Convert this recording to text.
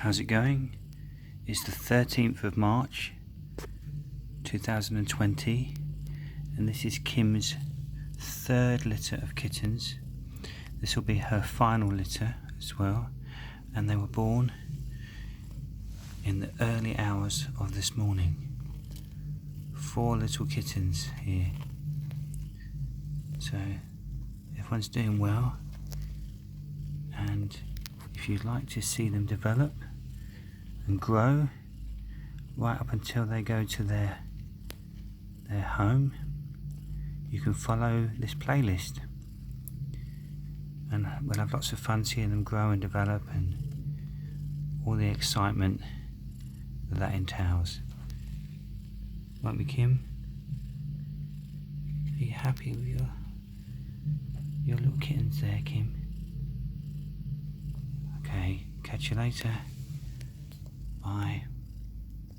How's it going? It's the 13th of March 2020 and this is Kim's third litter of kittens. This will be her final litter as well, and they were born in the early hours of this morning. 4 little kittens here. So everyone's doing well, and if you'd like to see them develop and grow right up until they go to their home, you can follow this playlist, and we'll have lots of fun seeing them grow and develop and all the excitement that entails. Won't we, Kim? Are you happy with your little kittens there, Kim? Okay, catch you later.